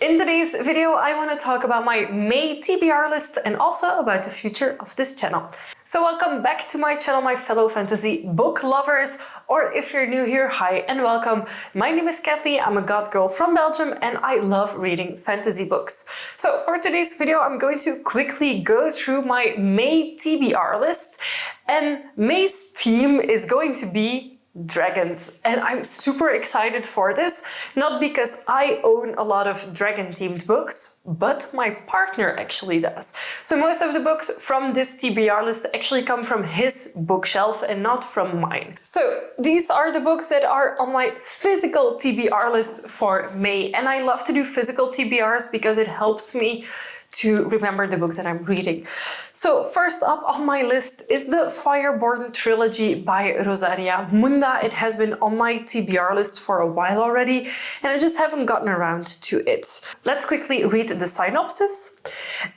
In today's video, I want to talk about my May TBR list and also about the future of this channel. So welcome back to my channel, my fellow fantasy book lovers, or if you're new here, hi and welcome. My name is Kathy, I'm a god girl from Belgium and I love reading fantasy books. So for today's video, I'm going to quickly go through my May TBR list, and May's theme is going to be dragons, and I'm super excited for this, not because I own a lot of dragon-themed books, but my partner actually does. So most of the books from this TBR list actually come from his bookshelf and not from mine. So these are the books that are on my physical TBR list for May, and I love to do physical TBRs because it helps me to remember the books that I'm reading. So first up on my list is the Fireborn trilogy by Rosaria Munda. It has been on my TBR list for a while already, and I just haven't gotten around to it. Let's quickly read the synopsis.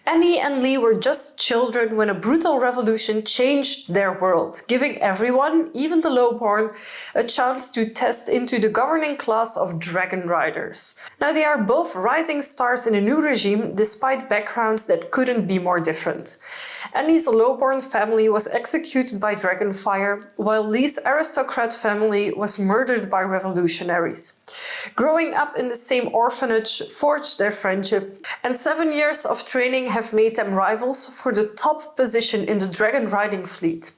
Annie and Lee were just children when a brutal revolution changed their world, giving everyone, even the lowborn, a chance to test into the governing class of dragon riders. Now they are both rising stars in a new regime, despite backgrounds that couldn't be more different. Annie's lowborn family was executed by dragonfire, while Lee's aristocrat family was murdered by revolutionaries. Growing up in the same orphanage forged their friendship, and 7 years of training have made them rivals for the top position in the dragon riding fleet.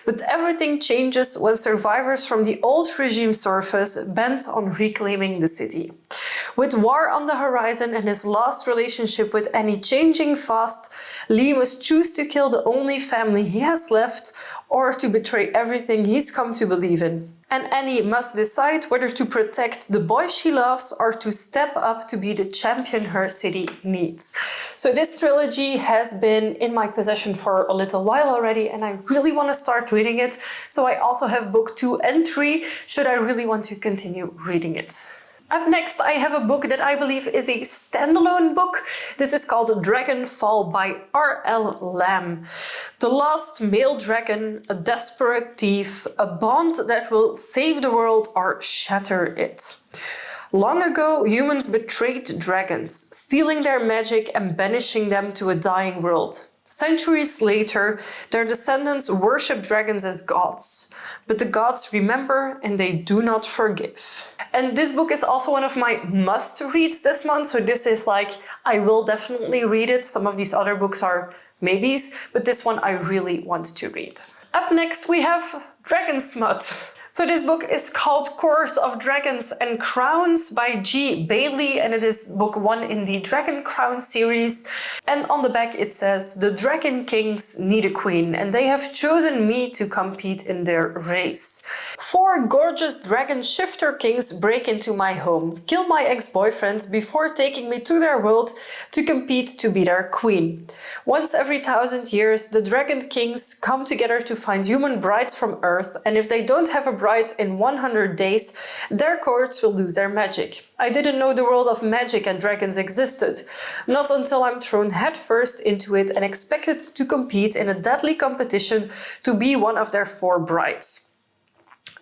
But everything changes when survivors from the old regime surface, bent on reclaiming the city. With war on the horizon and his lost relationship with Annie changing fast, Lee must choose to kill the only family he has left or to betray everything he's come to believe in. And Annie must decide whether to protect the boy she loves or to step up to be the champion her city needs. So this trilogy has been in my possession for a little while already, and I really want to start reading it. So I also have book 2 and 3 should I really want to continue reading it. Up next, I have a book that I believe is a standalone book. This is called Dragonfall by R.L. Lamb. The lost male dragon, a desperate thief, a bond that will save the world or shatter it. Long ago, humans betrayed dragons, stealing their magic and banishing them to a dying world. Centuries later, their descendants worship dragons as gods, but the gods remember and they do not forgive. And this book is also one of my must-reads this month, so this is like, I will definitely read it. Some of these other books are maybes, but this one I really want to read. Up next we have Dragon Smut. So this book is called Court of Dragons and Crowns by G. Bailey, and it is book 1 in the Dragon Crown series. And on the back it says, the Dragon Kings need a queen, and they have chosen me to compete in their race. 4 gorgeous dragon shifter kings break into my home, kill my ex-boyfriend before taking me to their world to compete to be their queen. Once every 1,000 years, the Dragon Kings come together to find human brides from Earth, and if they don't have a bride in 100 days, their courts will lose their magic. I didn't know the world of magic and dragons existed. Not until I'm thrown headfirst into it and expected to compete in a deadly competition to be one of their 4 brides.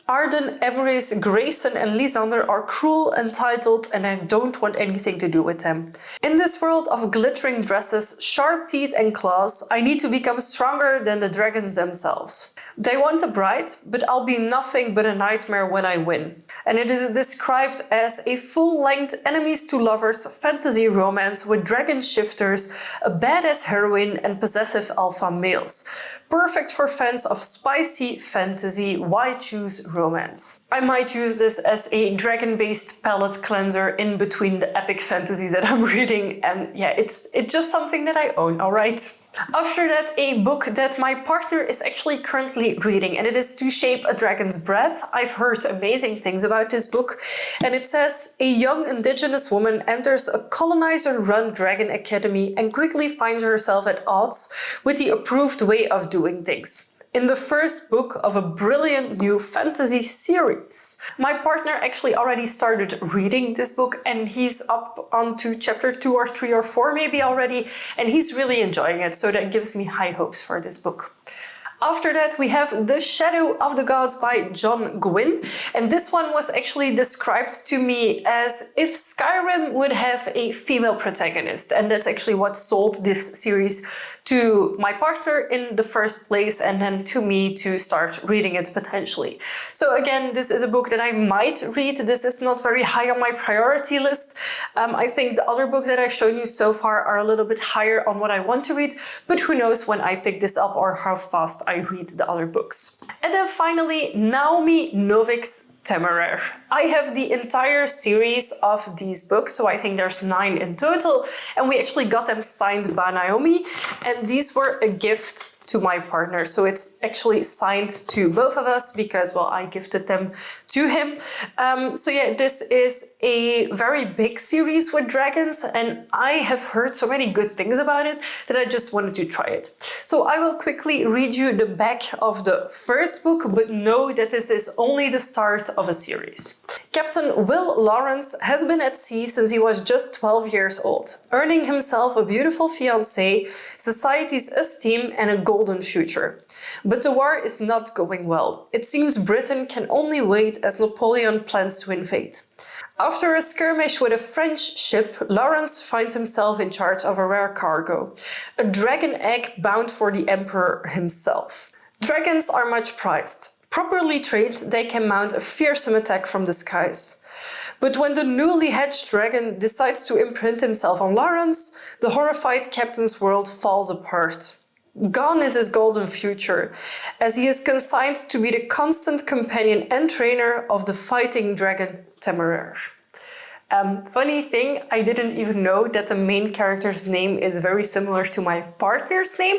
Arden, Emrys, Grayson and Lysander are cruel, entitled, and I don't want anything to do with them. In this world of glittering dresses, sharp teeth and claws, I need to become stronger than the dragons themselves. They want a bride, but I'll be nothing but a nightmare when I win. And it is described as a full-length enemies to lovers fantasy romance with dragon shifters, a badass heroine and possessive alpha males. Perfect for fans of spicy fantasy, why choose romance? I might use this as a dragon-based palette cleanser in between the epic fantasies that I'm reading, and yeah, it's just something that I own, alright? After that, a book that my partner is actually currently reading, and it is To Shape a Dragon's Breath. I've heard amazing things about this book, and it says, a young indigenous woman enters a colonizer-run dragon academy and quickly finds herself at odds with the approved way of doing things. In the first book of a brilliant new fantasy series. My partner actually already started reading this book, and he's up onto chapter 2 or 3 or 4 maybe already, and he's really enjoying it, so that gives me high hopes for this book. After that, we have The Shadow of the Gods by Gwyne, and this one was actually described to me as if Skyrim would have a female protagonist, and that's actually what sold this series to my partner in the first place, and then to me to start reading it potentially. So again, this is a book that I might read. This is not very high on my priority list. I think the other books that I've shown you so far are a little bit higher on what I want to read, but who knows when I pick this up or how fast I read the other books. And then finally, Naomi Novik's Temeraire. I have the entire series of these books, so I think there's 9 in total, and we actually got them signed by Naomi, and these were a gift to my partner. So it's actually signed to both of us because, well, I gifted them to him. So yeah, this is a very big series with dragons, and I have heard so many good things about it that I just wanted to try it. So I will quickly read you the back of the first book, but know that this is only the start of a series. Captain Will Lawrence has been at sea since he was just 12 years old, earning himself a beautiful fiancée, society's esteem, and a golden future. But the war is not going well. It seems Britain can only wait as Napoleon plans to invade. After a skirmish with a French ship, Lawrence finds himself in charge of a rare cargo, a dragon egg bound for the Emperor himself. Dragons are much prized. Properly trained, they can mount a fearsome attack from the skies. But when the newly hatched dragon decides to imprint himself on Lawrence, the horrified captain's world falls apart. Gone is his golden future, as he is consigned to be the constant companion and trainer of the fighting dragon Temeraire. Funny thing, I didn't even know that the main character's name is very similar to my partner's name,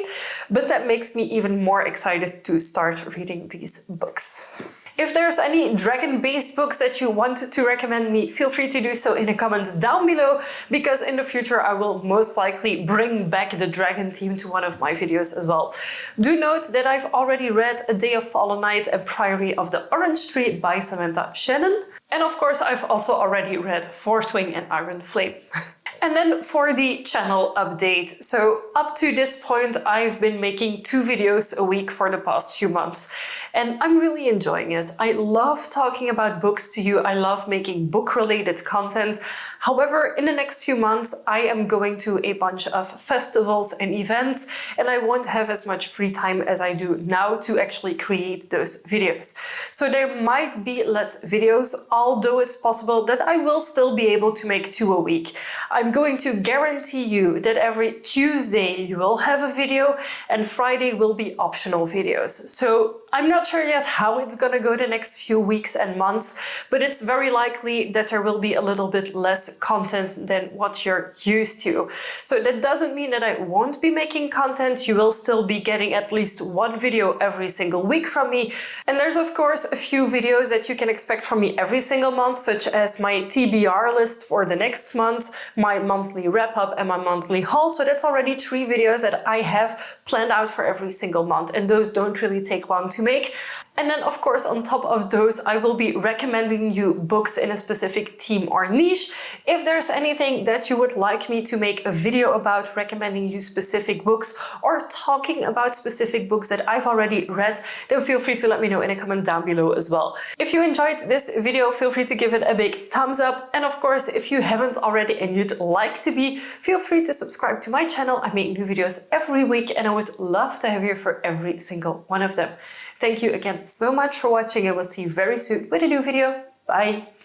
but that makes me even more excited to start reading these books. If there's any dragon-based books that you want to recommend me, feel free to do so in the comments down below, because in the future I will most likely bring back the dragon theme to one of my videos as well. Do note that I've already read A Day of Fallen Night and Priory of the Orange Tree by Samantha Shannon. And of course I've also already read Fourth Wing and Iron Flame. And then for the channel update. So up to this point, I've been making 2 videos a week for the past few months, and I'm really enjoying it. I love talking about books to you. I love making book-related content. However, in the next few months, I am going to a bunch of festivals and events, and I won't have as much free time as I do now to actually create those videos. So there might be less videos, although it's possible that I will still be able to make 2 a week. I'm going to guarantee you that every Tuesday you will have a video, and Friday will be optional videos. So I'm not sure yet how it's gonna go the next few weeks and months, but it's very likely that there will be a little bit less content than what you're used to. So that doesn't mean that I won't be making content. You will still be getting at least 1 video every single week from me. And there's of course a few videos that you can expect from me every single month, such as my TBR list for the next month, my monthly wrap-up, and my monthly haul. So that's already 3 videos that I have planned out for every single month, and those don't really take long to make. And then of course on top of those, I will be recommending you books in a specific theme or niche. If there's anything that you would like me to make a video about, recommending you specific books or talking about specific books that I've already read, then feel free to let me know in a comment down below as well. If you enjoyed this video, feel free to give it a big thumbs up. And of course, if you haven't already and you'd like to be, feel free to subscribe to my channel. I make new videos every week, and I would love to have you for every single one of them. Thank you again so much for watching, and we'll see you very soon with a new video. Bye!